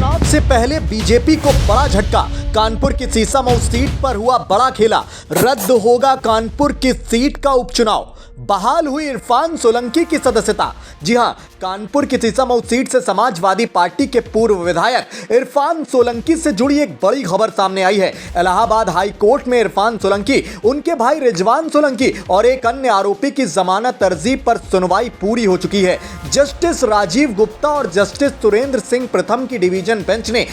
चुनाव से पहले बीजेपी को बड़ा झटका। कानपुर की सीसामऊ सीट पर हुआ बड़ा खेला। रद्द होगा कानपुर की सीट का उपचुनाव। बहाल हुई इरफान सोलंकी की सदस्यता। जी हां, कानपुर की सीसामऊ सीट से समाजवादी पार्टी के पूर्व विधायक इरफान सोलंकी से जुड़ी एक बड़ी खबर सामने आई है। इलाहाबाद हाई कोर्ट में इरफान सोलंकी, उनके भाई रिजवान सोलंकी और एक अन्य आरोपी की जमानत अर्जी पर सुनवाई पूरी हो चुकी है। जस्टिस राजीव गुप्ता और जस्टिस सुरेंद्र सिंह प्रथम की डिवीजन बेंच ने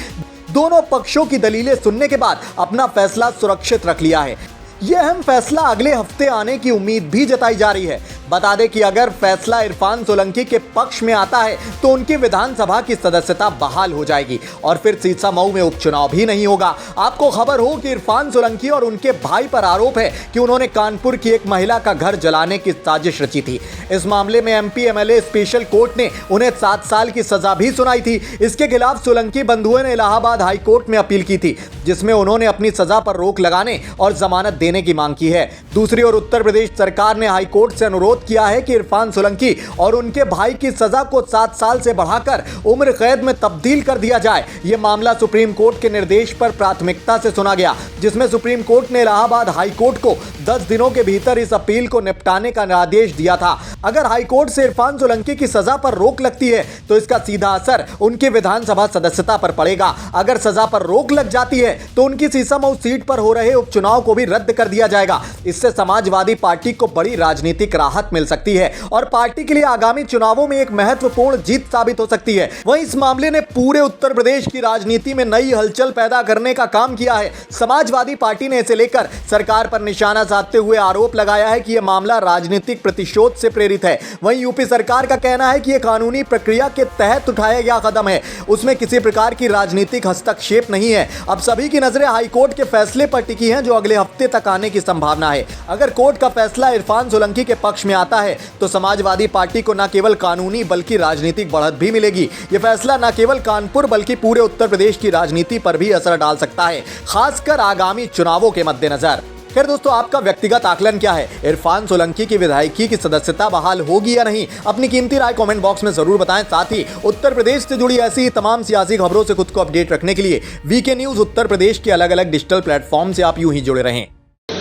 दोनों पक्षों की दलीलें सुनने के बाद अपना फैसला सुरक्षित रख लिया है। यह अहम फैसला अगले हफ्ते आने की उम्मीद भी जताई जा रही है। बता दें कि अगर फैसला इरफान सोलंकी के पक्ष में आता है तो उनकी विधानसभा की सदस्यता बहाल हो जाएगी और फिर सीसामऊ में उपचुनाव भी नहीं होगा। आपको खबर हो कि इरफान सोलंकी और उनके भाई पर आरोप है कि उन्होंने कानपुर की एक महिला का घर जलाने की साजिश रची थी। इस मामले में एमपी एमएलए स्पेशल कोर्ट ने उन्हें 7 साल की सजा भी सुनाई थी। इसके खिलाफ सोलंकी बंधुओं ने इलाहाबाद हाई कोर्ट में अपील की थी, जिसमें उन्होंने अपनी सजा पर रोक लगाने और जमानत देने की मांग की है। दूसरी ओर उत्तर प्रदेश सरकार ने हाई कोर्ट से अनुरोध किया है कि इरफान सोलंकी और उनके भाई की सजा को 7 साल से बढ़ाकर उम्र कैद में तब्दील कर दिया जाए। यह मामला सुप्रीम कोर्ट के निर्देश पर प्राथमिकता से सुना गया, जिसमें सुप्रीम कोर्ट ने इलाहाबाद हाई कोर्ट को 10 दिनों के भीतर इस अपील को निपटाने का आदेश दिया था। अगर हाई कोर्ट से इरफान सोलंकी की सजा पर रोक लगती है तो इसका सीधा असर उनकी विधानसभा सदस्यता पर पड़ेगा। अगर सजा पर रोक लग जाती है तो उनकी सीसामऊ सीट पर हो रहे उपचुनाव को भी रद्द कर दिया जाएगा। इससे समाजवादी पार्टी को बड़ी राजनीतिक राहत मिल सकती है और पार्टी के लिए आगामी चुनावों में एक महत्वपूर्ण जीत साबित हो सकती है। वहीं इस मामले ने पूरे उत्तर प्रदेश की राजनीति में नई हलचल पैदा करने का काम किया है। समाजवादी पार्टी ने इसे लेकर सरकार पर निशाना साधते हुए आरोप लगाया है कि यह मामला राजनीतिक प्रतिशोध से प्रेरित है। वहीं यूपी सरकार का कहना है कि यह कानूनी प्रक्रिया के तहत उठाया गया कदम है, उसमें किसी प्रकार की राजनीतिक हस्तक्षेप नहीं है। अब सभी की नजरें हाईकोर्ट के फैसले पर टिकी हैं, जो अगले हफ्ते तक आने की संभावना है। अगर कोर्ट का फैसला इरफान सोलंकी के पक्ष में आता है तो समाजवादी पार्टी को न केवल कानूनी बल्कि राजनीतिक बढ़त भी मिलेगी। यह फैसला न केवल कानपुर बल्कि पूरे उत्तर प्रदेश की राजनीति पर भी असर डाल सकता है, खासकर आगामी चुनावों के मद्देनजर। खैर दोस्तों, आपका व्यक्तिगत आकलन क्या है? इरफान सोलंकी की विधायकी की सदस्यता बहाल होगी या नहीं? अपनी कीमती राय कमेंट बॉक्स में जरूर बताएं। साथ ही उत्तर प्रदेश से जुड़ी ऐसी ही तमाम सियासी खबरों से खुद को अपडेट रखने के लिए वीके न्यूज उत्तर प्रदेश के अलग अलग डिजिटल प्लेटफॉर्म से आप यूं ही जुड़े रहें।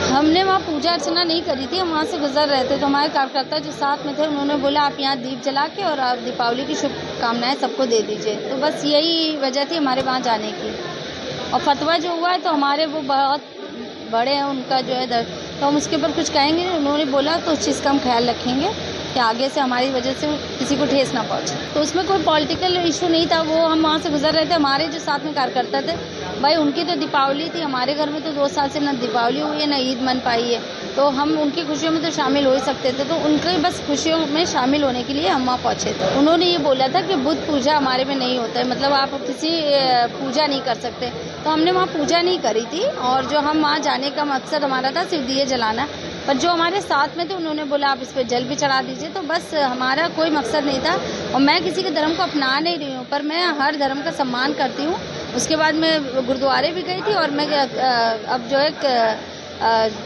हमने वहाँ पूजा अर्चना नहीं करी थी, हम वहाँ से गुजर रहे थे तो हमारे कार्यकर्ता जो साथ में थे उन्होंने बोला आप यहाँ दीप जला के और आप दीपावली की शुभकामनाएं सबको दे दीजिए। तो बस यही वजह थी हमारे वहाँ जाने की। और फतवा जो हुआ है तो हमारे वो बहुत बड़े हैं, उनका जो है तो हम उसके ऊपर कुछ कहेंगे। उन्होंने बोला तो उस चीज़ का हम ख्याल रखेंगे कि आगे से हमारी वजह से किसी को ठेस ना पहुँचे। तो उसमें कोई पॉलिटिकल इशू नहीं था, वो हम वहाँ से गुजर रहे थे। हमारे जो साथ में कार्यकर्ता थे भाई, उनकी तो दीपावली थी, हमारे घर में तो 2 साल से ना दीपावली हुई है ना ईद मन पाई है, तो हम उनकी खुशियों में तो शामिल हो ही सकते थे। तो उनके बस खुशियों में शामिल होने के लिए हम वहाँ पहुँचे थे। उन्होंने ये बोला था कि बुद्ध पूजा हमारे में नहीं होता है, मतलब आप किसी पूजा नहीं कर सकते। तो हमने वहाँ पूजा नहीं करी थी और जो हम वहाँ जाने का मकसद हमारा था सिर्फ दिए जलाना। पर जो हमारे साथ में थे उन्होंने बोला आप इस पर जल भी चढ़ा दीजिए। तो बस हमारा कोई मकसद नहीं था और मैं किसी के धर्म को अपना नहीं रही हूँ, पर मैं हर धर्म का सम्मान करती हूँ। उसके बाद मैं गुरुद्वारे भी गई थी और मैं अब जो एक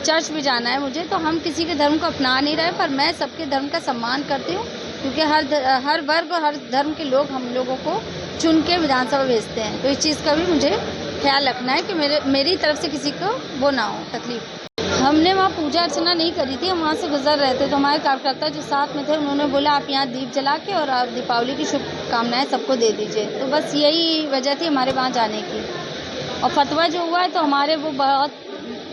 चर्च भी जाना है मुझे। तो हम किसी के धर्म को अपना नहीं रहे, पर मैं सबके धर्म का सम्मान करती हूँ, क्योंकि हर वर्ग और हर धर्म के लोग हम लोगों को चुन के विधानसभा भेजते हैं। तो इस चीज़ का भी मुझे ख्याल रखना है कि मेरी तरफ से किसी को वो ना हो तकलीफ। हमने वहाँ पूजा अर्चना नहीं करी थी, हम वहाँ से गुजर रहे थे तो हमारे कार्यकर्ता जो साथ में थे उन्होंने बोला आप यहाँ दीप जला के और आप दीपावली की शुभकामनाएं सबको दे दीजिए। तो बस यही वजह थी हमारे वहाँ जाने की। और फतवा जो हुआ है तो हमारे वो बहुत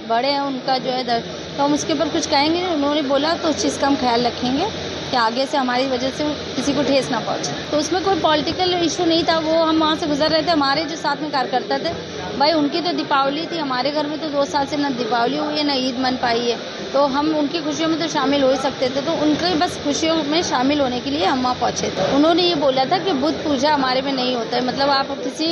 बड़े हैं, उनका जो है तो हम उसके ऊपर कुछ कहेंगे। उन्होंने बोला तो उस चीज़ का हम ख्याल रखेंगे कि आगे से हमारी वजह से किसी को ठेस ना पहुँचे। तो उसमें कोई पॉलिटिकल इशू नहीं था, वो हम वहाँ से गुजर रहे थे। हमारे जो साथ में कार्यकर्ता थे भाई, उनकी तो दीपावली थी, हमारे घर में तो 2 साल से ना दीपावली हुई है ना ईद मन पाई है, तो हम उनकी खुशियों में तो शामिल हो ही सकते थे। तो उनके बस खुशियों में शामिल होने के लिए हम वहाँ पहुँचे थे। उन्होंने ये बोला था कि बुद्ध पूजा हमारे में नहीं होता है, मतलब आप किसी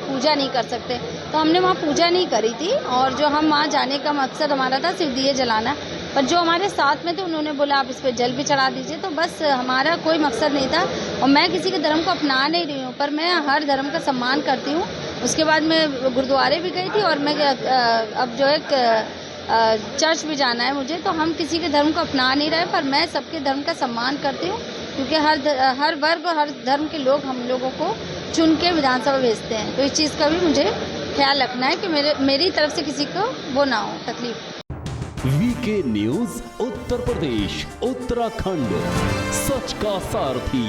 पूजा नहीं कर सकते। तो हमने वहाँ पूजा नहीं करी थी और जो हम वहाँ जाने का मकसद हमारा था सिर्फ दिए जलाना। पर जो हमारे साथ में थे उन्होंने बोला आप इस पर जल भी चढ़ा दीजिए। तो बस हमारा कोई मकसद नहीं था और मैं किसी के धर्म को अपना नहीं रही हूँ, पर मैं हर धर्म का सम्मान करती हूँ। उसके बाद मैं गुरुद्वारे भी गई थी और मैं अब जो एक चर्च भी जाना है मुझे। तो हम किसी के धर्म को अपना नहीं रहे, पर मैं सबके धर्म का सम्मान करती हूँ, क्योंकि हर वर्ग और हर धर्म के लोग हम लोगों को चुन के विधानसभा भेजते हैं। तो इस चीज़ का भी मुझे ख्याल रखना है कि मेरी तरफ से किसी को वो ना हो तकलीफ। वीके न्यूज उत्तर प्रदेश उत्तराखंड, सच का सारथी।